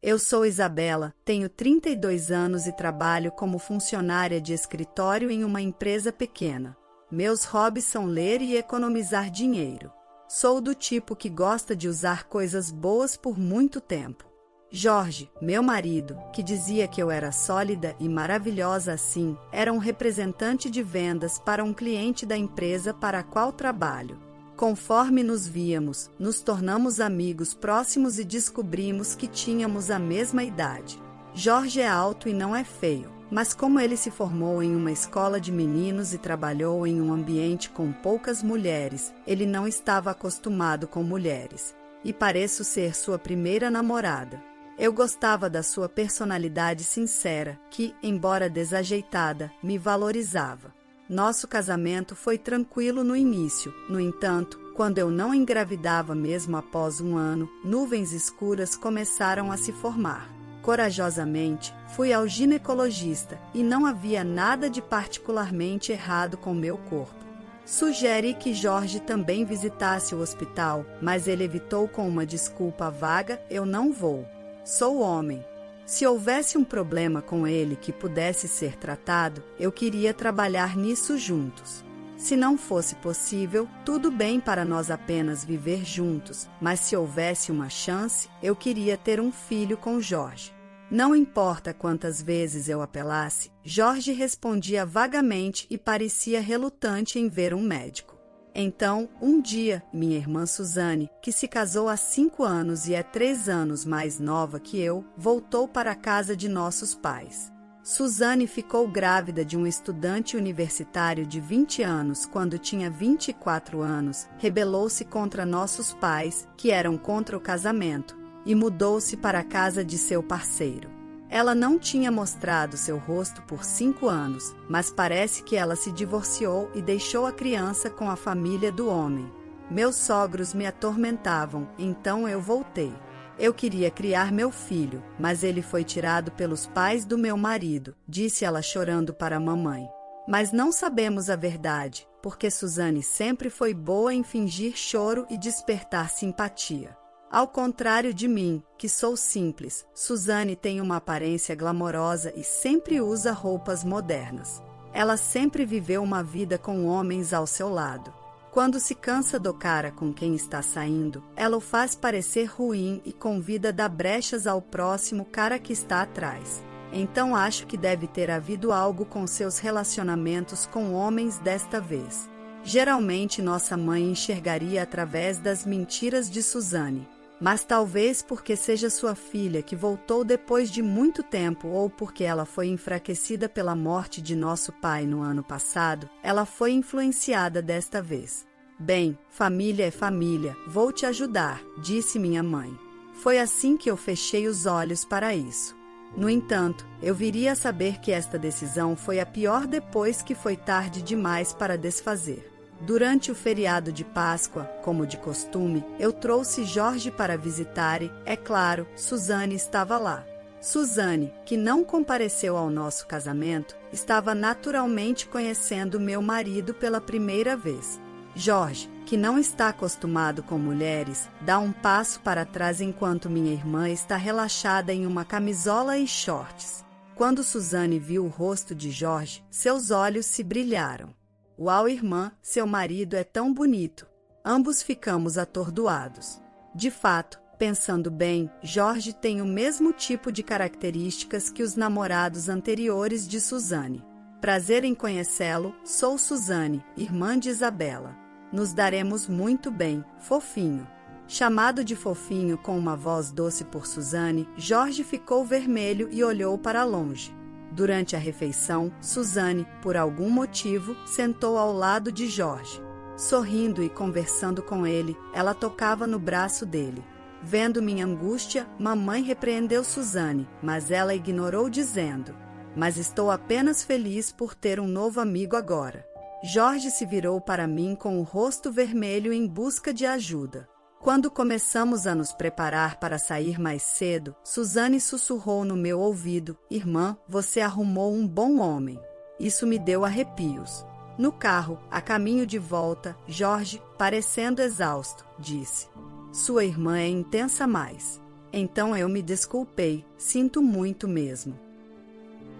Eu sou Isabela, tenho 32 anos e trabalho como funcionária de escritório em uma empresa pequena. Meus hobbies são ler e economizar dinheiro. Sou do tipo que gosta de usar coisas boas por muito tempo. Jorge, meu marido, que dizia que eu era sólida e maravilhosa assim, era um representante de vendas para um cliente da empresa para a qual trabalho. Conforme nos víamos, nos tornamos amigos próximos e descobrimos que tínhamos a mesma idade. Jorge é alto e não é feio, mas como ele se formou em uma escola de meninos e trabalhou em um ambiente com poucas mulheres, ele não estava acostumado com mulheres. E pareço ser sua primeira namorada. Eu gostava da sua personalidade sincera, que, embora desajeitada, me valorizava. Nosso casamento foi tranquilo no início, no entanto, quando eu não engravidava mesmo após um ano, nuvens escuras começaram a se formar. Corajosamente, fui ao ginecologista e não havia nada de particularmente errado com meu corpo. Sugeri que Jorge também visitasse o hospital, mas ele evitou com uma desculpa vaga: eu não vou. Sou homem. Se houvesse um problema com ele que pudesse ser tratado, eu queria trabalhar nisso juntos. Se não fosse possível, tudo bem para nós apenas viver juntos, mas se houvesse uma chance, eu queria ter um filho com Jorge. Não importa quantas vezes eu apelasse, Jorge respondia vagamente e parecia relutante em ver um médico. Então, um dia, minha irmã Suzane, que se casou há 5 anos e é 3 anos mais nova que eu, voltou para a casa de nossos pais. Suzane ficou grávida de um estudante universitário de 20 anos quando tinha 24 anos, rebelou-se contra nossos pais, que eram contra o casamento, e mudou-se para a casa de seu parceiro. Ela não tinha mostrado seu rosto por 5 anos, mas parece que ela se divorciou e deixou a criança com a família do homem. Meus sogros me atormentavam, então eu voltei. Eu queria criar meu filho, mas ele foi tirado pelos pais do meu marido, disse ela chorando para a mamãe. Mas não sabemos a verdade, porque Suzane sempre foi boa em fingir choro e despertar simpatia. Ao contrário de mim, que sou simples, Suzane tem uma aparência glamourosa e sempre usa roupas modernas. Ela sempre viveu uma vida com homens ao seu lado. Quando se cansa do cara com quem está saindo, ela o faz parecer ruim e convida a dar brechas ao próximo cara que está atrás. Então acho que deve ter havido algo com seus relacionamentos com homens desta vez. Geralmente nossa mãe enxergaria através das mentiras de Suzane. Mas talvez porque seja sua filha que voltou depois de muito tempo ou porque ela foi enfraquecida pela morte de nosso pai no ano passado, ela foi influenciada desta vez. Bem, família é família, vou te ajudar, disse minha mãe. Foi assim que eu fechei os olhos para isso. No entanto, eu viria a saber que esta decisão foi a pior depois que foi tarde demais para desfazer. Durante o feriado de Páscoa, como de costume, eu trouxe Jorge para visitar e, é claro, Suzane estava lá. Suzane, que não compareceu ao nosso casamento, estava naturalmente conhecendo meu marido pela primeira vez. Jorge, que não está acostumado com mulheres, dá um passo para trás enquanto minha irmã está relaxada em uma camisola e shorts. Quando Suzane viu o rosto de Jorge, seus olhos se brilharam. Uau, irmã, seu marido é tão bonito. Ambos ficamos atordoados. De fato, pensando bem, Jorge tem o mesmo tipo de características que os namorados anteriores de Suzane. Prazer em conhecê-lo, sou Suzane, irmã de Isabela. Nos daremos muito bem, fofinho. Chamado de fofinho com uma voz doce por Suzane, Jorge ficou vermelho e olhou para longe. Durante a refeição, Suzane, por algum motivo, sentou ao lado de Jorge. Sorrindo e conversando com ele, ela tocava no braço dele. Vendo minha angústia, mamãe repreendeu Suzane, mas ela ignorou dizendo: "Mas estou apenas feliz por ter um novo amigo agora." Jorge se virou para mim com o rosto vermelho em busca de ajuda. Quando começamos a nos preparar para sair mais cedo, Suzane sussurrou no meu ouvido: "Irmã, você arrumou um bom homem." Isso me deu arrepios. No carro, a caminho de volta, Jorge, parecendo exausto, disse: "Sua irmã é intensa mais." Então eu me desculpei, sinto muito mesmo.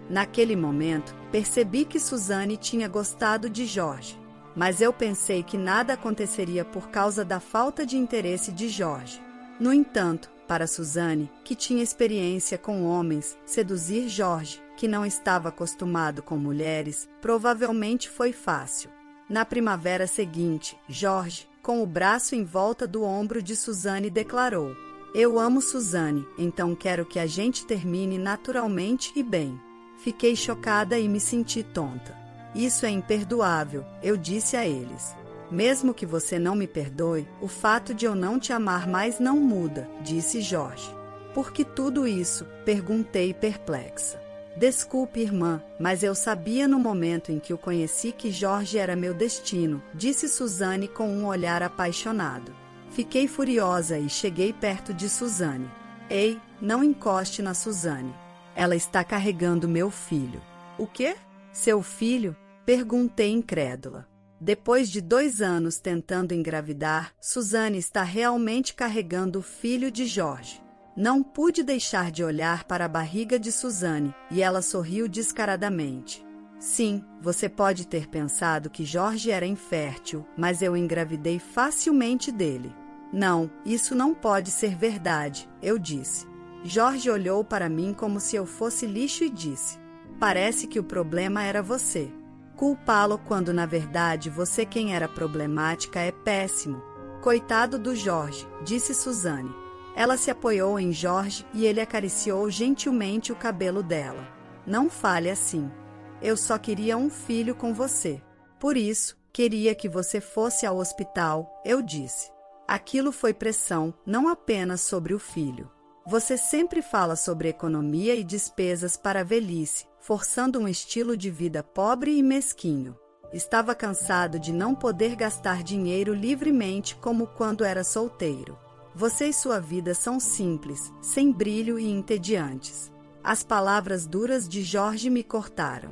Naquele momento, percebi que Suzane tinha gostado de Jorge, mas eu pensei que nada aconteceria por causa da falta de interesse de Jorge. No entanto, para Suzane, que tinha experiência com homens, seduzir Jorge, que não estava acostumado com mulheres, provavelmente foi fácil. Na primavera seguinte, Jorge, com o braço em volta do ombro de Suzane, declarou: "Eu amo Suzane, então quero que a gente termine naturalmente e bem." Fiquei chocada e me senti tonta. "Isso é imperdoável", eu disse a eles. "Mesmo que você não me perdoe, o fato de eu não te amar mais não muda", disse Jorge. "Por que tudo isso?", perguntei perplexa. "Desculpe, irmã, mas eu sabia no momento em que o conheci que Jorge era meu destino", disse Suzane com um olhar apaixonado. Fiquei furiosa e cheguei perto de Suzane. "Ei, não encoste na Suzane. Ela está carregando meu filho." "O quê? Seu filho?", perguntei incrédula. Depois de 2 anos tentando engravidar, Suzane está realmente carregando o filho de Jorge. Não pude deixar de olhar para a barriga de Suzane, e ela sorriu descaradamente. "Sim, você pode ter pensado que Jorge era infértil, mas eu engravidei facilmente dele." "Não, isso não pode ser verdade", eu disse. Jorge olhou para mim como se eu fosse lixo e disse: "Parece que o problema era você. Culpá-lo quando na verdade você quem era problemática é péssimo." "Coitado do Jorge", disse Suzane. Ela se apoiou em Jorge e ele acariciou gentilmente o cabelo dela. "Não fale assim. Eu só queria um filho com você. Por isso, queria que você fosse ao hospital", eu disse. "Aquilo foi pressão, não apenas sobre o filho. Você sempre fala sobre economia e despesas para a velhice, forçando um estilo de vida pobre e mesquinho. Estava cansado de não poder gastar dinheiro livremente como quando era solteiro. Você e sua vida são simples, sem brilho e entediantes." As palavras duras de Jorge me cortaram.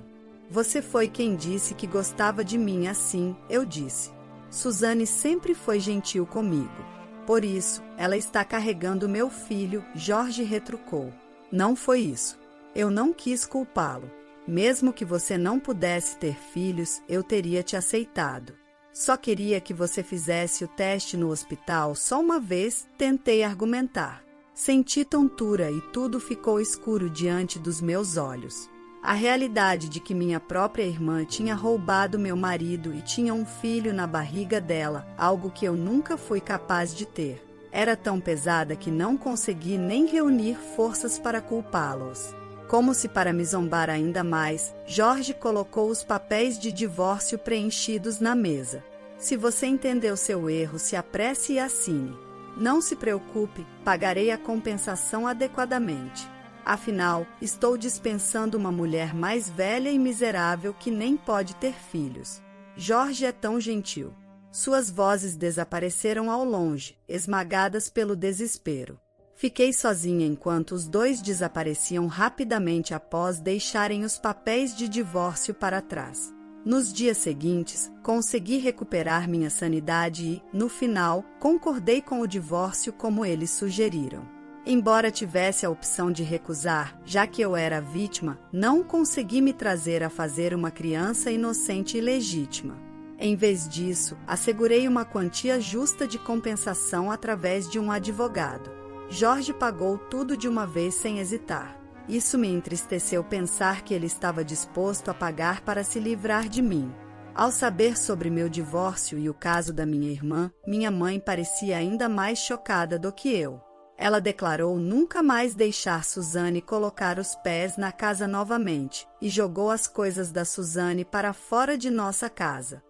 "Você foi quem disse que gostava de mim assim", eu disse. "Suzane sempre foi gentil comigo." "Por isso, ela está carregando meu filho", Jorge retrucou. "Não foi isso. Eu não quis culpá-lo. Mesmo que você não pudesse ter filhos, eu teria te aceitado. Só queria que você fizesse o teste no hospital só uma vez", tentei argumentar. Senti tontura e tudo ficou escuro diante dos meus olhos. A realidade de que minha própria irmã tinha roubado meu marido e tinha um filho na barriga dela, algo que eu nunca fui capaz de ter, era tão pesada que não consegui nem reunir forças para culpá-los. Como se para me zombar ainda mais, Jorge colocou os papéis de divórcio preenchidos na mesa. "Se você entendeu seu erro, se apresse e assine. Não se preocupe, pagarei a compensação adequadamente. Afinal, estou dispensando uma mulher mais velha e miserável que nem pode ter filhos." Jorge é tão gentil. Suas vozes desapareceram ao longe, esmagadas pelo desespero. Fiquei sozinha enquanto os dois desapareciam rapidamente após deixarem os papéis de divórcio para trás. Nos dias seguintes, consegui recuperar minha sanidade e, no final, concordei com o divórcio como eles sugeriram. Embora tivesse a opção de recusar, já que eu era vítima, não consegui me trazer a fazer uma criança inocente e legítima. Em vez disso, assegurei uma quantia justa de compensação através de um advogado. Jorge pagou tudo de uma vez sem hesitar. Isso me entristeceu pensar que ele estava disposto a pagar para se livrar de mim. Ao saber sobre meu divórcio e o caso da minha irmã, minha mãe parecia ainda mais chocada do que eu. Ela declarou nunca mais deixar Suzane colocar os pés na casa novamente e jogou as coisas da Suzane para fora de nossa casa.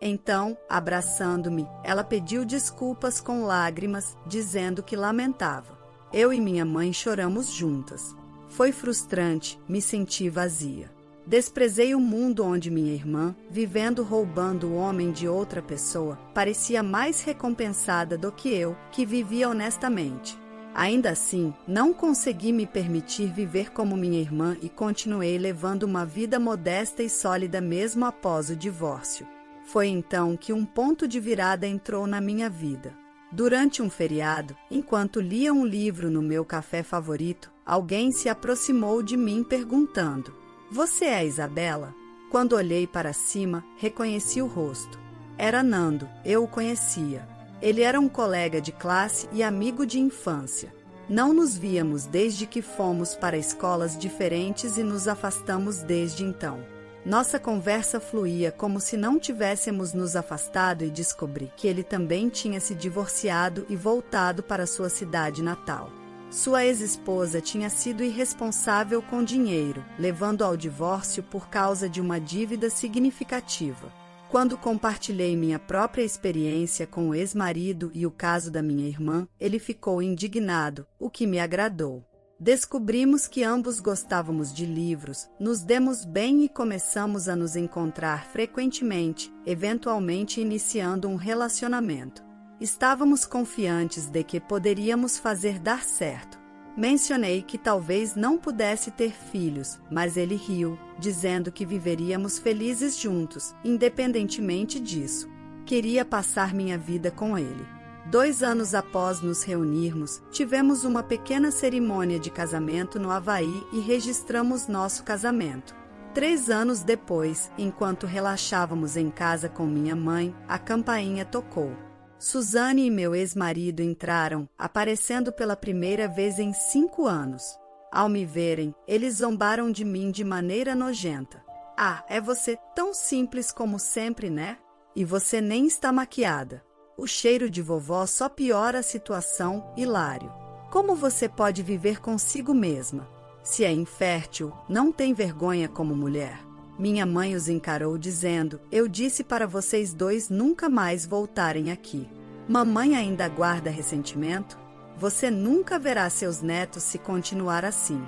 Então, abraçando-me, ela pediu desculpas com lágrimas, dizendo que lamentava. Eu e minha mãe choramos juntas. Foi frustrante, me senti vazia. Desprezei o mundo onde minha irmã, vivendo roubando o homem de outra pessoa, parecia mais recompensada do que eu, que vivia honestamente. Ainda assim, não consegui me permitir viver como minha irmã e continuei levando uma vida modesta e sólida mesmo após o divórcio. Foi então que um ponto de virada entrou na minha vida. Durante um feriado, enquanto lia um livro no meu café favorito, alguém se aproximou de mim perguntando: "Você é a Isabela?" Quando olhei para cima, reconheci o rosto. Era Nando, eu o conhecia. Ele era um colega de classe e amigo de infância. Não nos víamos desde que fomos para escolas diferentes e nos afastamos desde então. Nossa conversa fluía como se não tivéssemos nos afastado e descobri que ele também tinha se divorciado e voltado para sua cidade natal. Sua ex-esposa tinha sido irresponsável com dinheiro, levando ao divórcio por causa de uma dívida significativa. Quando compartilhei minha própria experiência com o ex-marido e o caso da minha irmã, ele ficou indignado, o que me agradou. Descobrimos que ambos gostávamos de livros, nos demos bem e começamos a nos encontrar frequentemente, eventualmente iniciando um relacionamento. Estávamos confiantes de que poderíamos fazer dar certo. Mencionei que talvez não pudesse ter filhos, mas ele riu, dizendo que viveríamos felizes juntos, independentemente disso. Queria passar minha vida com ele. 2 anos após nos reunirmos, tivemos uma pequena cerimônia de casamento no Havaí e registramos nosso casamento. 3 anos depois, enquanto relaxávamos em casa com minha mãe, a campainha tocou. Suzane e meu ex-marido entraram, aparecendo pela primeira vez em 5 anos. Ao me verem, eles zombaram de mim de maneira nojenta. "Ah, é você tão simples como sempre, né? E você nem está maquiada. O cheiro de vovó só piora a situação, hilário. Como você pode viver consigo mesma? Se é infértil, não tem vergonha como mulher." Minha mãe os encarou dizendo: "Eu disse para vocês dois nunca mais voltarem aqui." Mamãe ainda guarda ressentimento? Você nunca verá seus netos se continuar assim.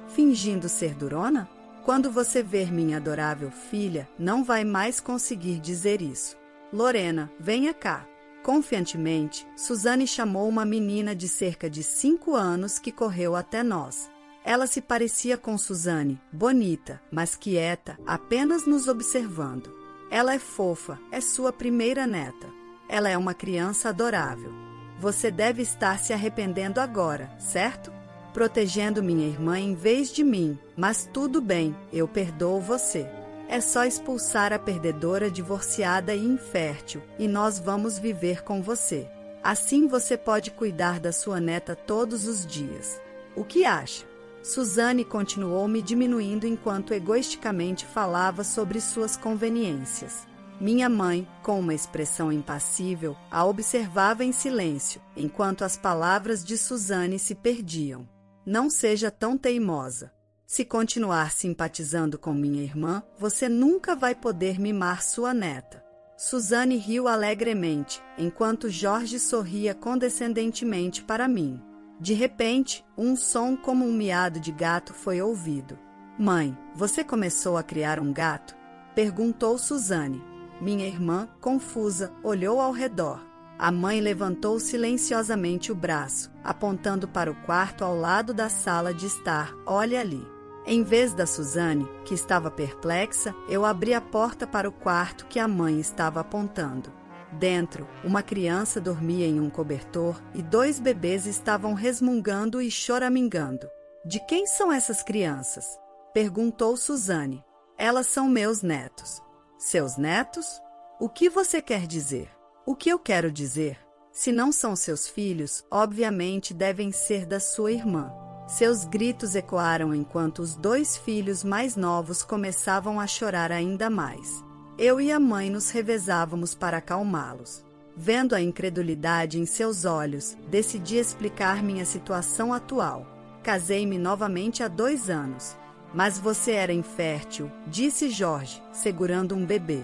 Fingindo ser durona? Quando você ver minha adorável filha, não vai mais conseguir dizer isso. Lorena, venha cá. Confiantemente, Suzane chamou uma menina de cerca de 5 anos que correu até nós. Ela se parecia com Suzane, bonita, mas quieta, apenas nos observando. Ela é fofa, é sua primeira neta. Ela é uma criança adorável. Você deve estar se arrependendo agora, certo? Protegendo minha irmã em vez de mim, mas tudo bem, eu perdoo você. É só expulsar a perdedora divorciada e infértil, e nós vamos viver com você. Assim você pode cuidar da sua neta todos os dias. O que acha? Suzane continuou me diminuindo enquanto egoisticamente falava sobre suas conveniências. Minha mãe, com uma expressão impassível, a observava em silêncio, enquanto as palavras de Suzane se perdiam. Não seja tão teimosa. Se continuar simpatizando com minha irmã, você nunca vai poder mimar sua neta. Suzane riu alegremente, enquanto Jorge sorria condescendentemente para mim. De repente, um som como um miado de gato foi ouvido. Mãe, você começou a criar um gato? Perguntou Suzane. Minha irmã, confusa, olhou ao redor. A mãe levantou silenciosamente o braço, apontando para o quarto ao lado da sala de estar. Olha ali. Em vez da Suzane, que estava perplexa, eu abri a porta para o quarto que a mãe estava apontando. Dentro, uma criança dormia em um cobertor e 2 bebês estavam resmungando e choramingando. De quem são essas crianças? Perguntou Suzane. Elas são meus netos. Seus netos? O que você quer dizer? O que eu quero dizer? Se não são seus filhos, obviamente devem ser da sua irmã. Seus gritos ecoaram enquanto os 2 filhos mais novos começavam a chorar ainda mais. Eu e a mãe nos revezávamos para acalmá-los. Vendo a incredulidade em seus olhos, decidi explicar minha situação atual. Casei-me novamente há 2 anos. Mas você era infértil, disse Jorge, segurando um bebê.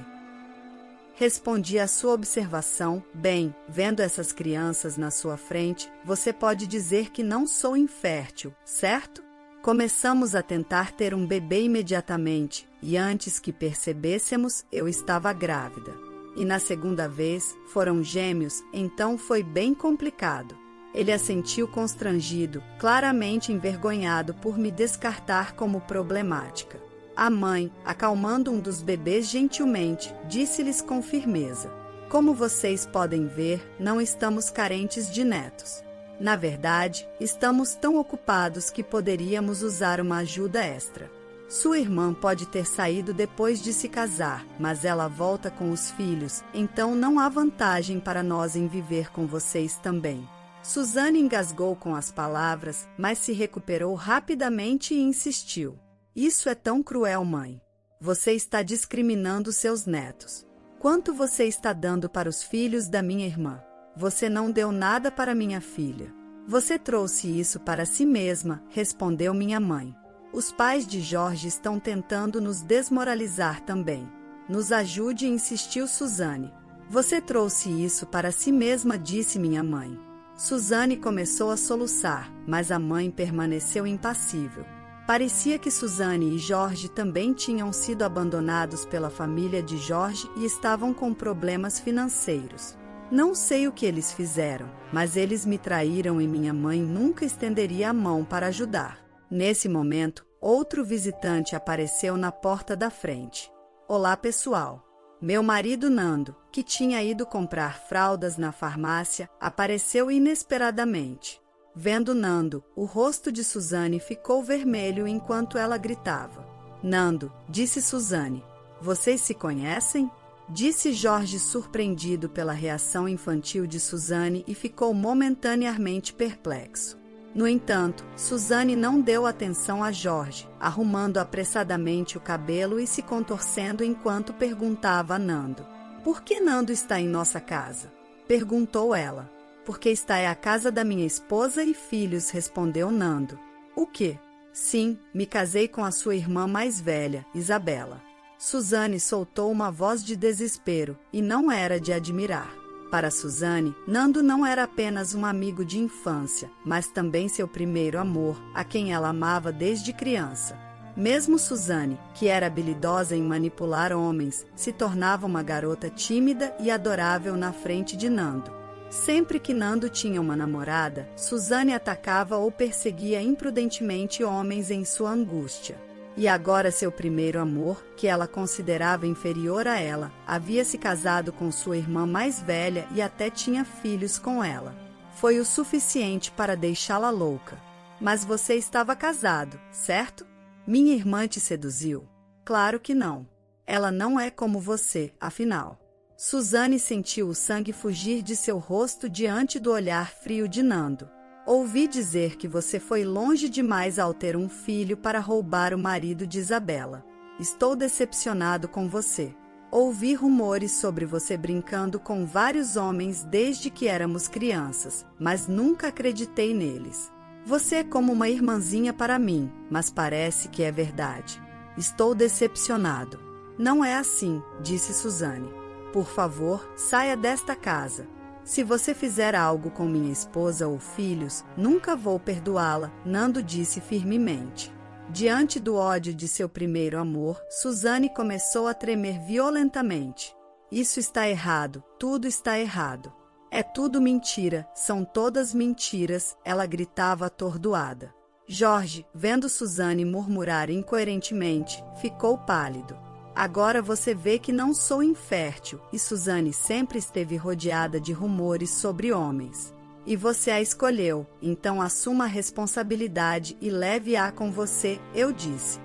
Respondi à sua observação: bem, vendo essas crianças na sua frente, você pode dizer que não sou infértil, certo? Começamos a tentar ter um bebê imediatamente, e antes que percebêssemos, eu estava grávida. E na segunda vez, foram gêmeos, então foi bem complicado. Ele assentiu constrangido, claramente envergonhado por me descartar como problemática. A mãe, acalmando um dos bebês gentilmente, disse-lhes com firmeza: Como vocês podem ver, não estamos carentes de netos. Na verdade, estamos tão ocupados que poderíamos usar uma ajuda extra. Sua irmã pode ter saído depois de se casar, mas ela volta com os filhos, então não há vantagem para nós em viver com vocês também. Suzane engasgou com as palavras, mas se recuperou rapidamente e insistiu. Isso é tão cruel, mãe. Você está discriminando seus netos. Quanto você está dando para os filhos da minha irmã? Você não deu nada para minha filha. Você trouxe isso para si mesma, respondeu minha mãe. Os pais de Jorge estão tentando nos desmoralizar também. Nos ajude, insistiu Suzane. Você trouxe isso para si mesma, disse minha mãe. Suzane começou a soluçar, mas a mãe permaneceu impassível. Parecia que Suzane e Jorge também tinham sido abandonados pela família de Jorge e estavam com problemas financeiros. Não sei o que eles fizeram, mas eles me traíram e minha mãe nunca estenderia a mão para ajudar. Nesse momento, outro visitante apareceu na porta da frente. Olá, pessoal. Meu marido Nando, que tinha ido comprar fraldas na farmácia, apareceu inesperadamente. Vendo Nando, o rosto de Suzane ficou vermelho enquanto ela gritava. Nando, disse Suzane, vocês se conhecem? Disse Jorge, surpreendido pela reação infantil de Suzane, e ficou momentaneamente perplexo. No entanto, Suzane não deu atenção a Jorge, arrumando apressadamente o cabelo e se contorcendo enquanto perguntava a Nando. Por que Nando está em nossa casa? Perguntou ela. Porque esta é a casa da minha esposa e filhos, respondeu Nando. O quê? Sim, me casei com a sua irmã mais velha, Isabela. Suzane soltou uma voz de desespero, e não era de admirar. Para Suzane, Nando não era apenas um amigo de infância, mas também seu primeiro amor, a quem ela amava desde criança. Mesmo Suzane, que era habilidosa em manipular homens, se tornava uma garota tímida e adorável na frente de Nando. Sempre que Nando tinha uma namorada, Suzane atacava ou perseguia imprudentemente homens em sua angústia. E agora seu primeiro amor, que ela considerava inferior a ela, havia se casado com sua irmã mais velha e até tinha filhos com ela. Foi o suficiente para deixá-la louca. Mas você estava casado, certo? Minha irmã te seduziu? Claro que não. Ela não é como você, afinal. Suzane sentiu o sangue fugir de seu rosto diante do olhar frio de Nando. Ouvi dizer que você foi longe demais ao ter um filho para roubar o marido de Isabela. Estou decepcionado com você. Ouvi rumores sobre você brincando com vários homens desde que éramos crianças, mas nunca acreditei neles. Você é como uma irmãzinha para mim, mas parece que é verdade. Estou decepcionado. Não é assim, disse Suzane. Por favor, saia desta casa. Se você fizer algo com minha esposa ou filhos, nunca vou perdoá-la, Nando disse firmemente. Diante do ódio de seu primeiro amor, Suzane começou a tremer violentamente. Isso está errado, tudo está errado. É tudo mentira, são todas mentiras, ela gritava atordoada. Jorge, vendo Suzane murmurar incoerentemente, ficou pálido. Agora você vê que não sou infértil, e Suzane sempre esteve rodeada de rumores sobre homens. E você a escolheu, então assuma a responsabilidade e leve-a com você, eu disse.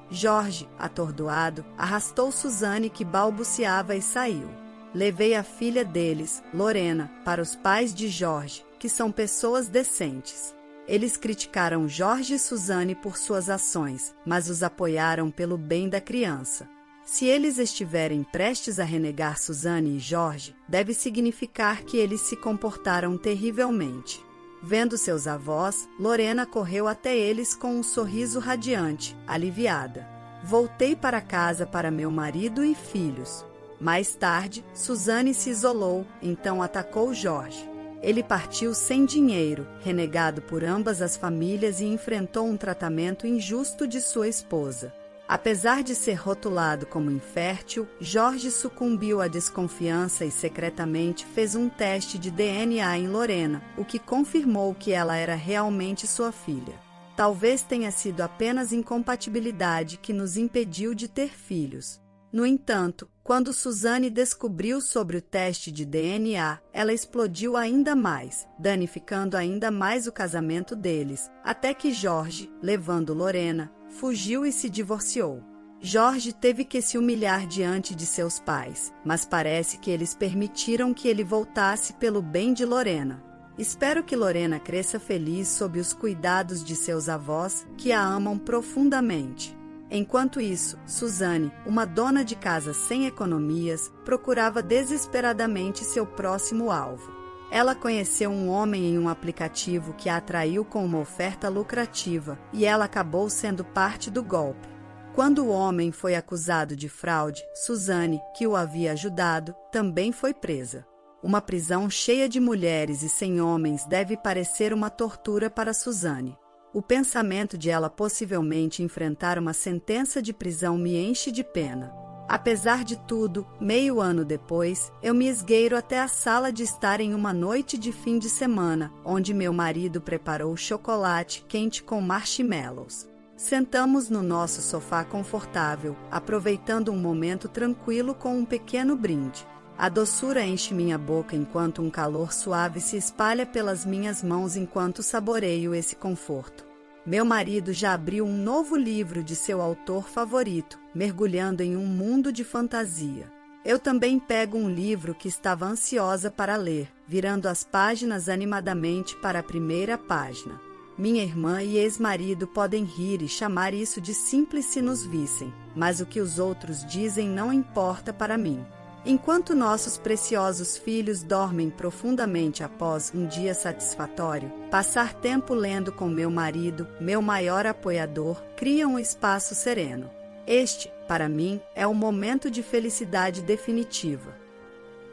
Jorge, atordoado, arrastou Suzane, que balbuciava, e saiu. Levei a filha deles, Lorena, para os pais de Jorge, que são pessoas decentes. Eles criticaram Jorge e Suzane por suas ações, mas os apoiaram pelo bem da criança. Se eles estiverem prestes a renegar Suzane e Jorge, deve significar que eles se comportaram terrivelmente. Vendo seus avós, Lorena correu até eles com um sorriso radiante, aliviada. Voltei para casa para meu marido e filhos. Mais tarde, Suzane se isolou, então atacou Jorge. Ele partiu sem dinheiro, renegado por ambas as famílias, e enfrentou um tratamento injusto de sua esposa. Apesar de ser rotulado como infértil, Jorge sucumbiu à desconfiança e secretamente fez um teste de DNA em Lorena, o que confirmou que ela era realmente sua filha. Talvez tenha sido apenas incompatibilidade que nos impediu de ter filhos. No entanto, Quando Suzane descobriu sobre o teste de DNA, ela explodiu ainda mais, danificando ainda mais o casamento deles, até que Jorge, levando Lorena, fugiu e se divorciou. Jorge teve que se humilhar diante de seus pais, mas parece que eles permitiram que ele voltasse pelo bem de Lorena. Espero que Lorena cresça feliz sob os cuidados de seus avós, que a amam profundamente. Enquanto isso, Suzane, uma dona de casa sem economias, procurava desesperadamente seu próximo alvo. Ela conheceu um homem em um aplicativo que a atraiu com uma oferta lucrativa, e ela acabou sendo parte do golpe. Quando o homem foi acusado de fraude, Suzane, que o havia ajudado, também foi presa. Uma prisão cheia de mulheres e sem homens deve parecer uma tortura para Suzane. O pensamento de ela possivelmente enfrentar uma sentença de prisão me enche de pena. Apesar de tudo, meio ano depois, eu me esgueiro até a sala de estar em uma noite de fim de semana, onde meu marido preparou chocolate quente com marshmallows. Sentamos no nosso sofá confortável, aproveitando um momento tranquilo com um pequeno brinde. A doçura enche minha boca enquanto um calor suave se espalha pelas minhas mãos enquanto saboreio esse conforto. Meu marido já abriu um novo livro de seu autor favorito, mergulhando em um mundo de fantasia. Eu também pego um livro que estava ansiosa para ler, virando as páginas animadamente para a primeira página. Minha irmã e ex-marido podem rir e chamar isso de simples se nos vissem, mas o que os outros dizem não importa para mim. Enquanto nossos preciosos filhos dormem profundamente após um dia satisfatório, passar tempo lendo com meu marido, meu maior apoiador, cria um espaço sereno. Este, para mim, é um momento de felicidade definitiva.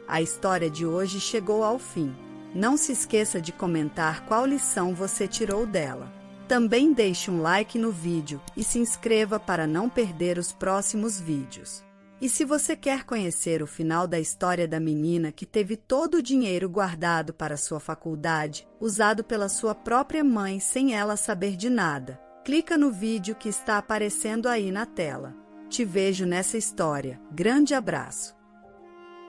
A história de hoje chegou ao fim. Não se esqueça de comentar qual lição você tirou dela. Também deixe um like no vídeo e se inscreva para não perder os próximos vídeos. E se você quer conhecer o final da história da menina que teve todo o dinheiro guardado para sua faculdade, usado pela sua própria mãe sem ela saber de nada, clica no vídeo que está aparecendo aí na tela. Te vejo nessa história. Grande abraço!